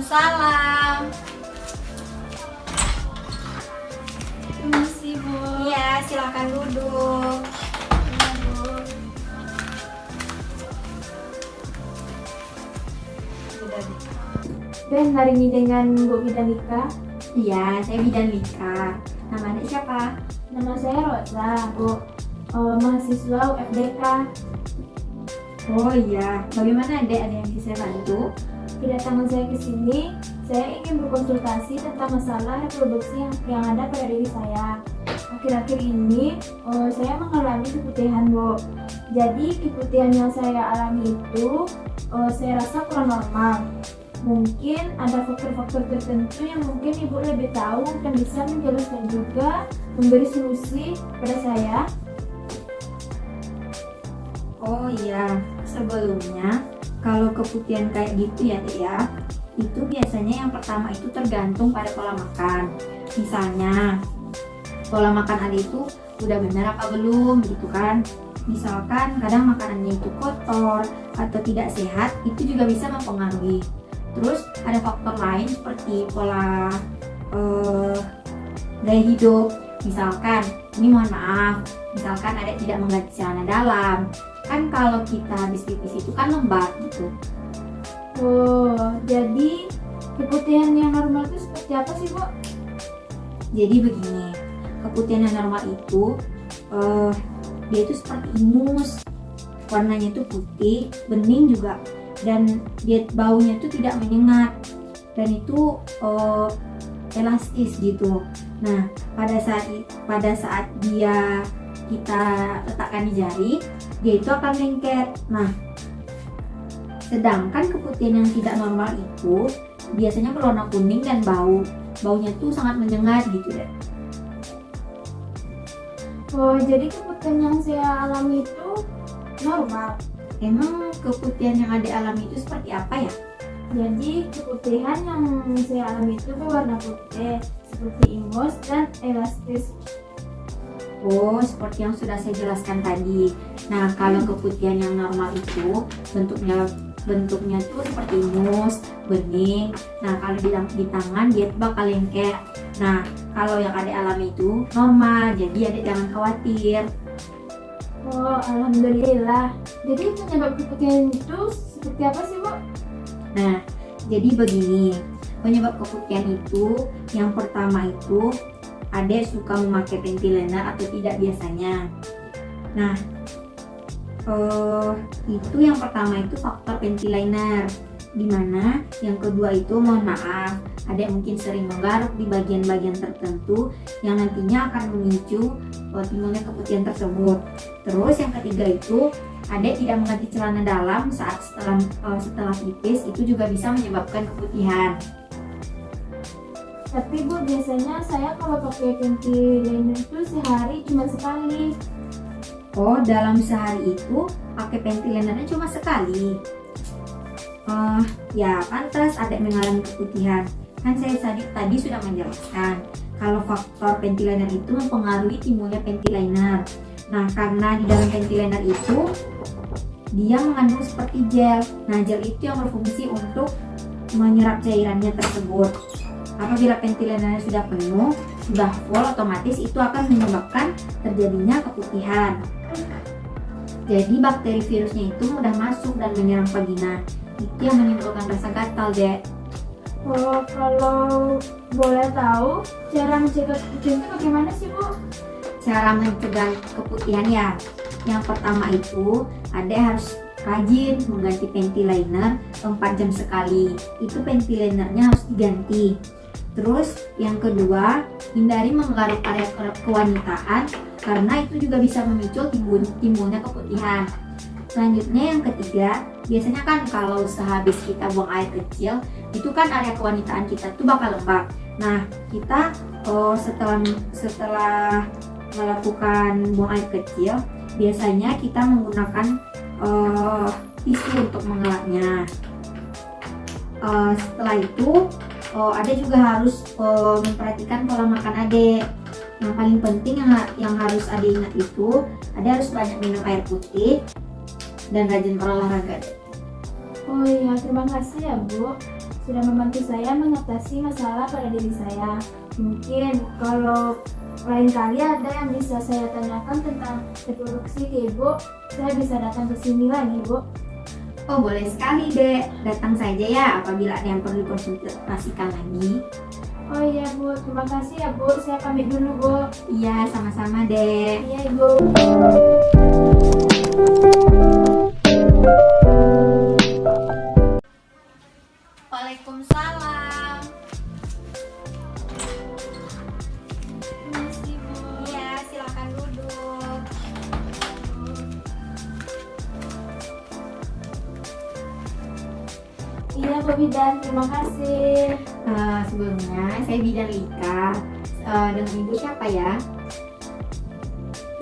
Waalaikumsalam. Permisi, Bu. Iya, silakan duduk. Iya, Bu. Dan hari ini dengan Bu Bidalika. Iya, saya Bidan Lika. Nama adik siapa? Nama saya Rosa, Bu. Mahasiswa UFDK. Oh iya, bagaimana adik? Ada yang bisa saya bantu? Kedatangan saya ke sini, saya ingin berkonsultasi tentang masalah reproduksi yang ada pada diri saya. Akhir-akhir ini, saya mengalami keputihan, Bu. Jadi, keputihan yang saya alami itu, saya rasa kurang normal. Mungkin ada faktor-faktor tertentu yang mungkin Ibu lebih tahu dan bisa menjelaskan juga, memberi solusi pada saya. Oh iya, sebelumnya kalau keputihan kayak gitu ya Dek ya, itu biasanya yang pertama itu tergantung pada pola makan. Misalnya, pola makan adik itu udah benar apa belum gitu kan. Misalkan kadang makanannya itu kotor atau tidak sehat, itu juga bisa mempengaruhi. Terus ada faktor lain seperti pola gaya hidup. Misalkan, ini mohon maaf, misalkan adik tidak mengganti celana dalam. Kan kalau kita habis pipis itu kan lembab gitu. Oh, jadi keputihan yang normal itu seperti apa sih, Bu? Jadi begini, keputihan yang normal itu dia itu seperti ingus, warnanya itu putih, bening juga, dan dia baunya itu tidak menyengat, dan itu elastis gitu. Nah, pada saat kita letakkan di jari, dia itu akan lengket. Nah, sedangkan keputihan yang tidak normal itu biasanya berwarna kuning dan baunya itu sangat menyengat gitu deh. Oh, jadi keputihan yang saya alami itu normal. Emang keputihan yang adik alami itu seperti apa ya? Jadi keputihan yang saya alami itu berwarna putih, seperti ingus dan elastis. Oh, seperti yang sudah saya jelaskan tadi. Nah, kalau keputihan yang normal itu bentuknya tuh seperti ingus, bening. Nah, kalau di tangan dia bakal lengket. Nah, kalau yang adik alami itu normal, jadi adik jangan khawatir. Oh, alhamdulillah. Jadi penyebab keputihan itu seperti apa sih, Bu? Nah, jadi begini, penyebab keputihan itu yang pertama itu adik suka memakai panty liner atau tidak biasanya. Nah, itu yang pertama itu faktor panty liner. Dimana yang kedua itu mohon maaf, adik mungkin sering menggaruk di bagian-bagian tertentu yang nantinya akan memicu timbulnya keputihan tersebut. Terus yang ketiga itu adik tidak mengganti celana dalam saat setelah pipis, itu juga bisa menyebabkan keputihan. Tapi Bu, biasanya saya kalau pakai panty liner itu sehari cuma sekali. Oh, dalam sehari itu pakai panty linernya cuma sekali. Ya pantas adik mengalami keputihan. Kan saya tadi sudah menjelaskan kalau faktor panty liner itu mempengaruhi timbulnya panty liner. Nah, karena di dalam panty liner itu dia mengandung seperti gel. Nah, gel itu yang berfungsi untuk menyerap cairannya tersebut. Apabila panty linernya sudah penuh, sudah full, otomatis itu akan menyebabkan terjadinya keputihan. Jadi bakteri virusnya itu mudah masuk dan menyerang vagina. Itu yang menimbulkan rasa gatal, Dek. Oh, kalau boleh tahu cara mencegah keputihan itu bagaimana sih, Bu? Cara mencegah keputihan ya, yang pertama itu adik harus rajin mengganti panty liner 4 jam sekali. Itu panty linernya harus diganti. Terus yang kedua, hindari menggaruk area kewanitaan karena itu juga bisa memicu timbulnya keputihan. Selanjutnya yang ketiga, biasanya kan kalau sehabis kita buang air kecil, itu kan area kewanitaan kita tuh bakal lembab. Nah, kita setelah melakukan buang air kecil, biasanya kita menggunakan tisu untuk mengelapnya. Setelah itu adik juga harus memperhatikan pola makan adik. Yang paling penting yang harus adik ingat itu, adik harus banyak minum air putih dan rajin berolahraga. Oh iya, terima kasih ya Bu. sudah membantu saya mengatasi masalah pada diri saya. Mungkin kalau lain kali ada yang bisa saya tanyakan tentang reproduksi ke Ibu, saya bisa datang ke sini lagi, Bu. Oh, boleh sekali, Dek. Datang saja ya apabila ada yang perlu dikonsultasikan lagi. Oh iya, Bu. Terima kasih ya, Bu. Saya pamit dulu, Bu. Iya, sama-sama, Dek. Iya, Ibu. Waalaikumsalam. Permisi, Bu. Iya, silakan duduk. Iya, Bu Bidan. Terima kasih. Sebelumnya, saya Bidan Lika. Dengan Ibu siapa ya?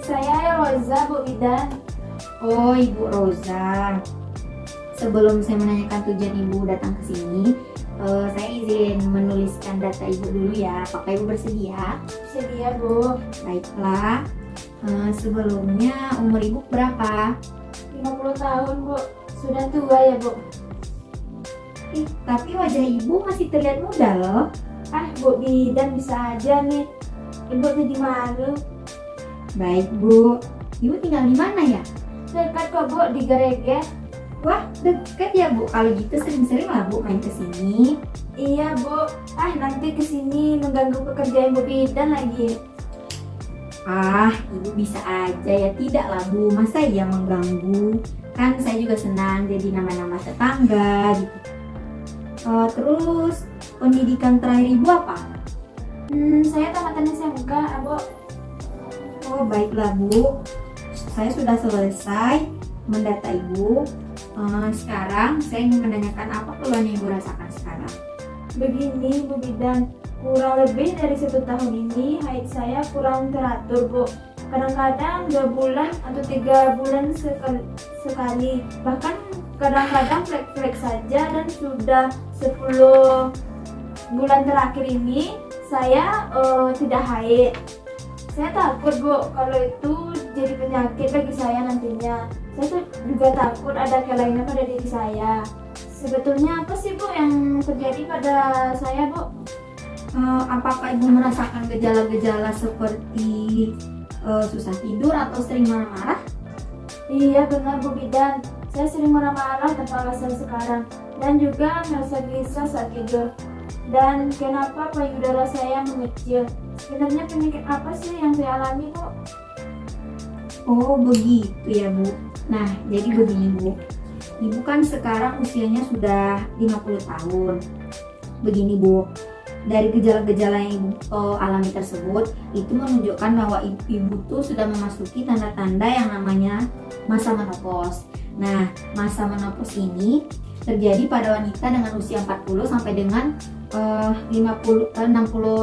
Saya Roza, Bu Bidan. Oh, Ibu Roza. Sebelum saya menanyakan tujuan Ibu datang ke sini, saya izin menuliskan data Ibu dulu ya. Apakah Ibu bersedia? Sedia, Bu. Baiklah. Sebelumnya umur Ibu berapa? 50 tahun, Bu. Sudah tua ya, Bu. Tapi wajah Ibu masih terlihat muda loh. Ah, Bu Bidan bisa aja nih. Ibu jadi malu. Baik, Bu. Ibu tinggal di mana ya? Dekat kok, Bu, di Gereget. Wah, dekat ya, Bu. Kalau gitu sering-sering lah Bu main ke sini. Iya, Bu. Ah, nanti kesini mengganggu pekerjaan Bu Bidan lagi. Ah, Ibu bisa aja ya. Tidak lah, Bu. Masa iya mengganggu? Kan saya juga senang jadi nama-nama tetangga gitu. Terus pendidikan terakhir Ibu apa? Saya tamatan SMK, Bu. Oh, baiklah, Bu. Saya sudah selesai mendata Ibu. Sekarang saya ingin menanyakan apa keluhan yang Ibu rasakan sekarang. Begini, Bu Bidan. Kurang lebih dari 1 tahun ini haid saya kurang teratur, Bu. Kadang-kadang 2 bulan atau 3 bulan sekali. Bahkan kadang-kadang flek-flek saja, dan sudah 10 bulan terakhir ini saya tidak haid. Saya takut, Bu, kalau itu jadi penyakit bagi saya nantinya. Saya tuh juga takut ada kelainan pada diri saya. Sebetulnya apa sih, Bu, yang terjadi pada saya, Bu? Apakah Ibu merasakan gejala-gejala seperti susah tidur atau sering marah-marah? Iya, benar, Bu Bidan. Saya sering marah-marah tanpa alasan sekarang, dan juga merasa gelisah saat tidur. Dan kenapa payudara saya mengecil? Sebenarnya penyakit apa sih yang saya alami, Bu? Oh, begitu ya, Bu. Nah, jadi begini, Bu. Ibu kan sekarang usianya sudah 50 tahun. Begini, Bu. Dari gejala-gejala yang Ibu alami tersebut, itu menunjukkan bahwa Ibu tuh sudah memasuki tanda-tanda yang namanya masa menopause. Nah, masa menopause ini terjadi pada wanita dengan usia 40 sampai dengan 60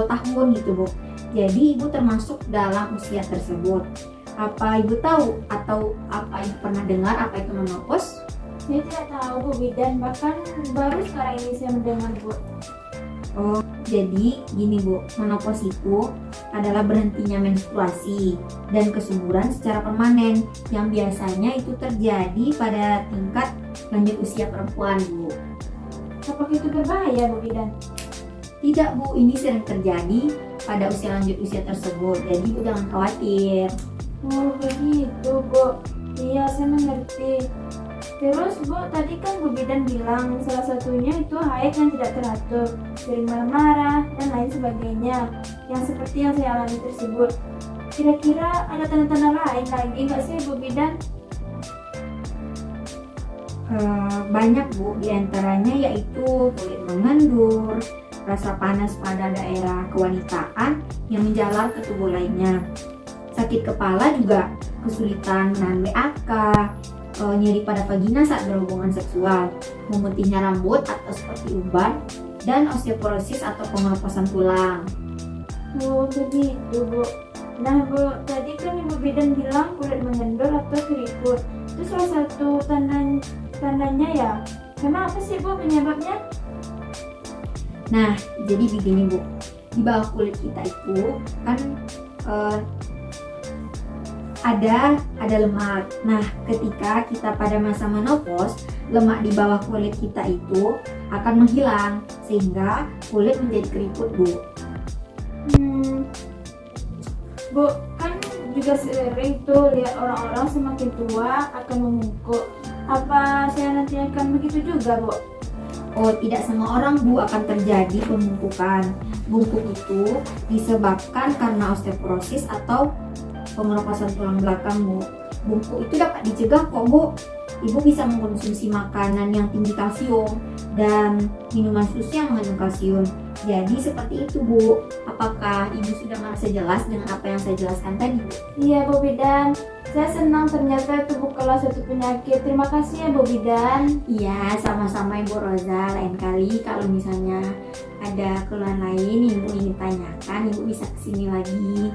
tahun gitu, Bu. Jadi Ibu termasuk dalam usia tersebut. Apa Ibu tahu atau apa Ibu pernah dengar apa itu menopause? Saya tidak tahu, Bu Bidan. Bahkan baru sekarang ini saya mendengar, Bu. Oh, jadi gini, Bu. Menopause itu adalah berhentinya menstruasi dan kesuburan secara permanen yang biasanya itu terjadi pada tingkat lanjut usia perempuan, Bu. Apakah itu berbahaya, Bu Bidan? Tidak, Bu. Ini sering terjadi pada usia lanjut usia tersebut. Jadi Bu jangan khawatir. Oh, begitu, Bu. Iya, saya mengerti. Terus, Bu, tadi kan Bu Bidan bilang salah satunya itu haid yang tidak teratur, sering marah-marah, dan lain sebagainya, yang seperti yang saya alami tersebut. Kira-kira ada tanda-tanda lain lagi nggak sih, Bu Bidan? Banyak, Bu. Di antaranya yaitu kulit mengendur, rasa panas pada daerah kewanitaan yang menjalar ke tubuh lainnya, sakit kepala juga, kesulitan menahan BAK, nyeri pada vagina saat berhubungan seksual, memutihnya rambut atau seperti uban, dan osteoporosis atau pengeroposan tulang. Oh, begitu, Bu. Nah, Bu, tadi kan Ibu Bidan bilang kulit mengendur atau keriput. Itu salah satu tandanya ya. Memang apa sih, Bu, penyebabnya? Nah, jadi begini, Bu. Di bawah kulit kita itu kan ada lemak. Nah, ketika kita pada masa menopause, lemak di bawah kulit kita itu akan menghilang sehingga kulit menjadi keriput, Bu. Bu, kan juga sering tuh lihat orang-orang semakin tua akan memungkuk. Apa saya nanti akan begitu juga, Bu? Oh, tidak semua orang, Bu, akan terjadi pemungkukan. Bungkuk itu disebabkan karena osteoporosis atau pengeroposan tulang belakang, Bu. Bungkuk itu dapat dicegah kok, Bu. Ibu bisa mengkonsumsi makanan yang tinggi kalsium dan minuman susu yang mengandung kalsium. Jadi seperti itu, Bu. Apakah Ibu sudah merasa jelas dengan apa yang saya jelaskan tadi, Bu? Iya, Bu Bidan. Saya senang ternyata itu bukanlah suatu penyakit. Terima kasih ya, Bu Bidan. Iya, sama-sama Ibu Roza. Lain kali kalau misalnya ada keluhan lain Ibu ingin tanyakan, Ibu bisa kesini lagi.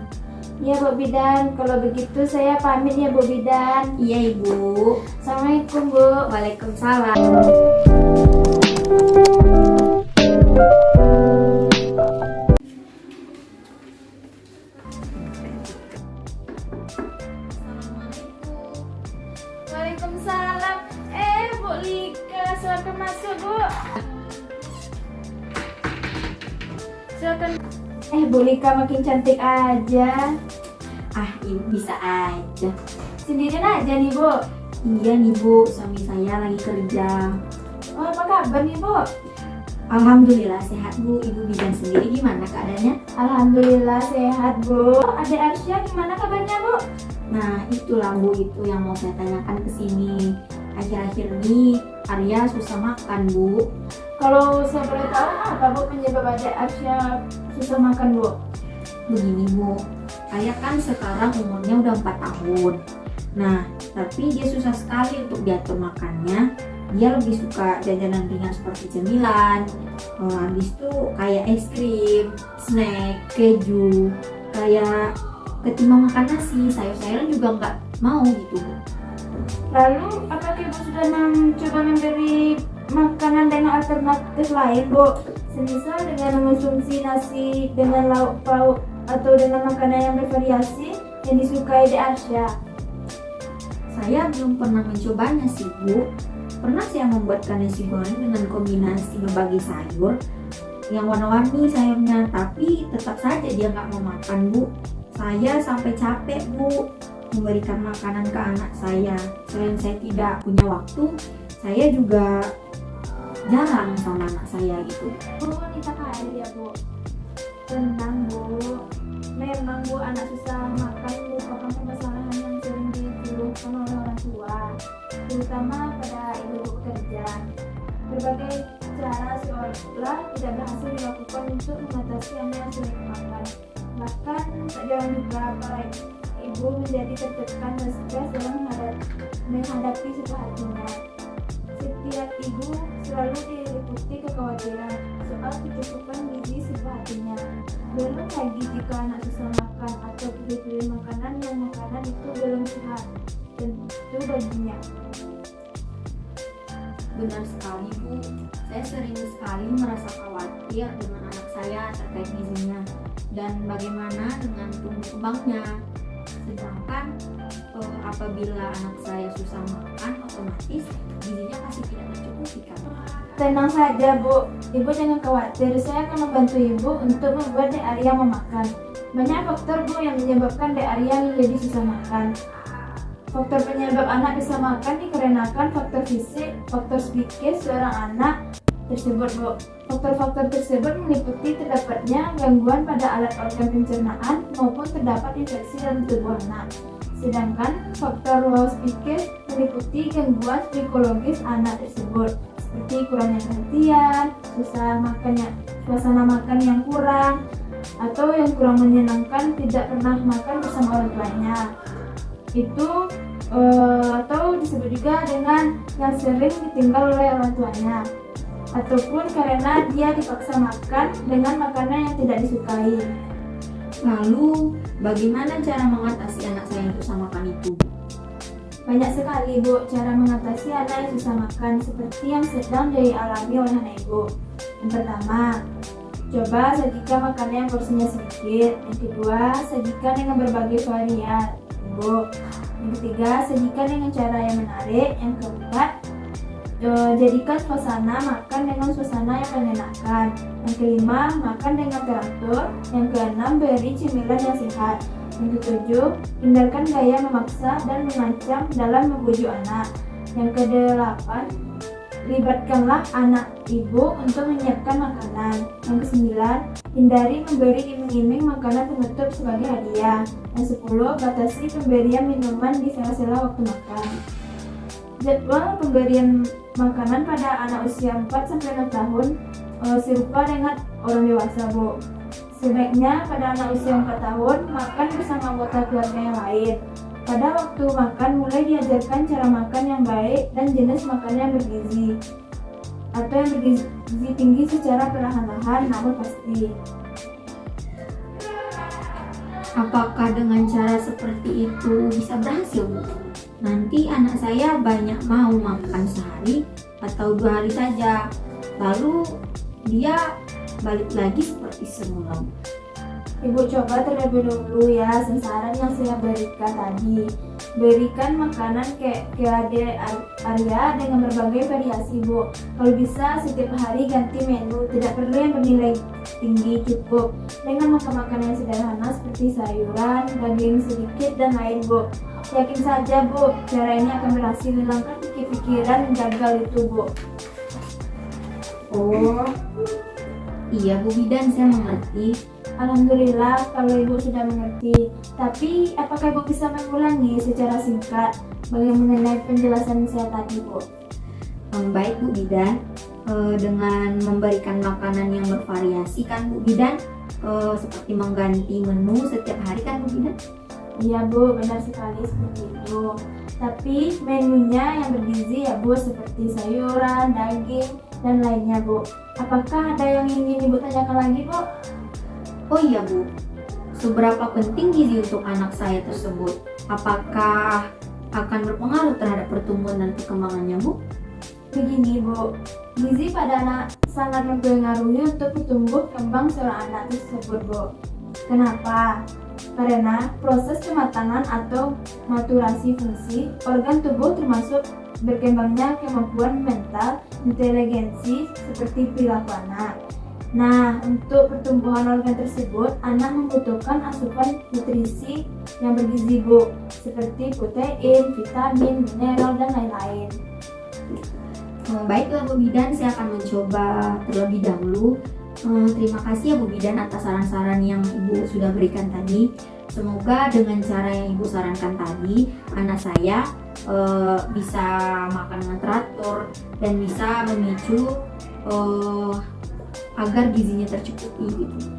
Iya, Bu Bidan. Kalau begitu saya pamit ya, Bu Bidan. Iya, Ibu. Assalamualaikum, Bu. Waalaikumsalam. Waalaikumsalam. Bu Lika, silakan masuk, Bu. Silakan. Bu Lika makin cantik aja. Ah, Ibu bisa aja. Sendirian aja nih, Bu. Iya nih, Bu, suami saya lagi kerja. Oh, apa kabar nih, Bu? Alhamdulillah sehat, Bu. Ibu Bidan sendiri gimana keadaannya? Alhamdulillah sehat, Bu. Adik Arsya gimana kabarnya, Bu? Nah, itulah, Bu, itu yang mau saya tanyakan ke sini. Akhir-akhir ini Arya susah makan, Bu. Kalau saya boleh tahu apa, Bu, penyebab adik Arsya susah makan, Bu? Begini, Bu, Arya kan sekarang umurnya udah 4 tahun. Nah, tapi dia susah sekali untuk diatur makannya. Dia lebih suka jajanan ringan seperti cemilan, habis itu kayak es krim, snack, keju, kayak ketimbang makan nasi, sayur-sayuran juga nggak mau gitu, Bu. Lalu, apakah Ibu sudah mencoba memberi makanan dengan alternatif lain, Bu? Semisal dengan mengonsumsi nasi dengan lauk pauk atau dengan makanan yang bervariasi yang disukai di Arsya? Saya belum pernah mencobanya sih, Bu. Pernah saya membuatkan nasi goreng dengan kombinasi berbagai sayur yang warna-warni sayurnya, tapi tetap saja dia nggak mau makan, Bu. Saya sampai capek, Bu, memberikan makanan ke anak saya. Selain saya tidak punya waktu, saya juga jarang sama anak saya gitu. Bu, wanita karir ya, Bu. Tenang, Bu. Memang, Bu, anak susah makan merupakan permasalahan yang sering dikeluhkan oleh orang tua, terutama pada ibu bekerja. Berbagai cara seolah tidak berhasil dilakukan untuk mengatasi anak yang sulit makan. Bahkan tak jarang juga para ibu menjadi tertekan dan stres dalam menghadapi situasinya. Setiap ibu selalu diliputi kekhawatiran soal kecukupan gizi sebuah hatinya. Belum lagi jika anak susah makan atau pilih-pilih makanan yang makanan itu belum sehat tentu baginya. Benar sekali, Bu. Saya sering sekali merasa khawatir dengan anak saya terkait gizinya dan bagaimana dengan tumbuh kembangnya. Sedangkan apabila anak saya susah makan, otomatis gizinya pasti tidak tercukupi, kan? Tenang saja, Bu. Ibu jangan khawatir. Saya akan membantu Ibu untuk membuat Dek Arya memakan. Banyak faktor, Bu, yang menyebabkan Dek Arya menjadi susah makan. Faktor penyebab anak bisa makan dikarenakan faktor fisik, faktor psikis seorang anak tersebut, Bu. Faktor-faktor tersebut meliputi terdapatnya gangguan pada alat organ pencernaan maupun terdapat infeksi dalam tubuh anak. Sedangkan faktor psikis meliputi gangguan psikologis anak tersebut, seperti kurangnya perhatian, susah makannya, suasana makan yang kurang, atau yang kurang menyenangkan, tidak pernah makan bersama orang tuanya. Itu atau disebut juga dengan yang sering ditinggal oleh orang tuanya, ataupun karena dia dipaksa makan dengan makanan yang tidak disukai. Lalu, bagaimana cara mengatasi anak saya yang susah makan itu? Banyak sekali, Bu, cara mengatasi anak yang susah makan seperti yang sedang dialami oleh anak Ibu. Yang pertama, coba sajikan makanan yang porsinya sedikit. Yang kedua, sajikan dengan berbagai varian. Bu. Yang ketiga, sajikan dengan cara yang menarik. Yang keempat, jadikan suasana makan dengan suasana yang menyenangkan. Yang kelima, makan dengan teratur. Yang keenam, beri cemilan yang sehat. Yang ketujuh, hindarkan gaya memaksa dan mengancam dalam membujuk anak. Yang kedelapan, libatkanlah anak ibu untuk menyiapkan makanan. Yang kesembilan, hindari memberi iming-iming makanan penutup sebagai hadiah. Yang 10, batasi pemberian minuman di sela-sela waktu makan. Jadwal pemberian makanan pada anak usia 4-6 tahun serupa dengan orang dewasa, Bu. Sebaiknya pada anak usia 4 tahun makan bersama anggota keluarga yang lain. Pada waktu makan mulai diajarkan cara makan yang baik dan jenis makanan yang bergizi atau yang bergizi tinggi secara perlahan-lahan namun pasti. Apakah dengan cara seperti itu bisa berhasil, Bu? Nanti anak saya banyak mau makan sehari atau 2 hari saja, lalu dia balik lagi seperti semula. Ibu coba terlebih dahulu ya saran yang saya berikan tadi. Berikan makanan ke adik Arya dengan berbagai variasi, Bu. Kalau bisa setiap hari ganti menu, tidak perlu yang bernilai tinggi, cukup dengan makan makanan yang sederhana seperti sayuran, daging sedikit dan lain, Bu. Yakin saja, Bu, cara ini akan berhasil hilangkan pikiran yang gagal itu, Bu. Oh, iya Bu Bidan, saya mengerti. Alhamdulillah kalau Ibu sudah mengerti. Tapi apakah Ibu bisa mengulangi secara singkat mengenai penjelasan saya tadi, Bu? Baik Bu Bidan, dengan memberikan makanan yang bervariasi kan Bu Bidan, seperti mengganti menu setiap hari kan Bu Bidan? Iya Bu, benar sekali seperti itu. Tapi menunya yang bergizi ya Bu, seperti sayuran, daging, dan lainnya, Bu. Apakah ada yang ingin Ibu tanyakan lagi, Bu? Oh iya Bu, seberapa penting gizi untuk anak saya tersebut? Apakah akan berpengaruh terhadap pertumbuhan dan perkembangannya, Bu? Begini, Bu, gizi pada anak sangat mempengaruhi untuk bertumbuh kembang seorang anak tersebut, Bu. Kenapa? Karena proses kematangan atau maturasi fungsi organ tubuh termasuk berkembangnya kemampuan mental, inteligensi seperti perilaku anak. Nah, untuk pertumbuhan organ tersebut, anak membutuhkan asupan nutrisi yang bergizi, Bu, seperti protein, vitamin, mineral, dan lain-lain. Baiklah Bu Bidan, saya akan mencoba terlebih dahulu. Terima kasih ya Bu Bidan atas saran-saran yang Ibu sudah berikan tadi. Semoga dengan cara yang Ibu sarankan tadi, anak saya bisa makan dengan teratur dan bisa memicu agar gizinya tercukupi gitu.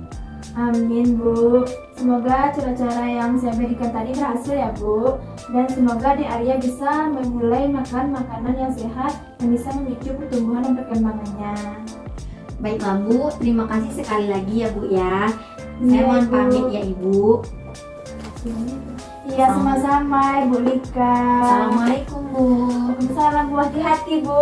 Amin, Bu. Semoga cara-cara yang saya berikan tadi berhasil ya, Bu. Dan semoga Dek Arya bisa memulai makan makanan yang sehat yang bisa memicu pertumbuhan dan perkembangannya. Baiklah Bu, terima kasih sekali lagi ya Bu ya. Saya Iya, mohon Ibu. pamit ya Ibu. Iya, sama-sama Ibu Lika. Assalamualaikum Bu. Waalaikumsalam, Bu. Hati-hati, Bu.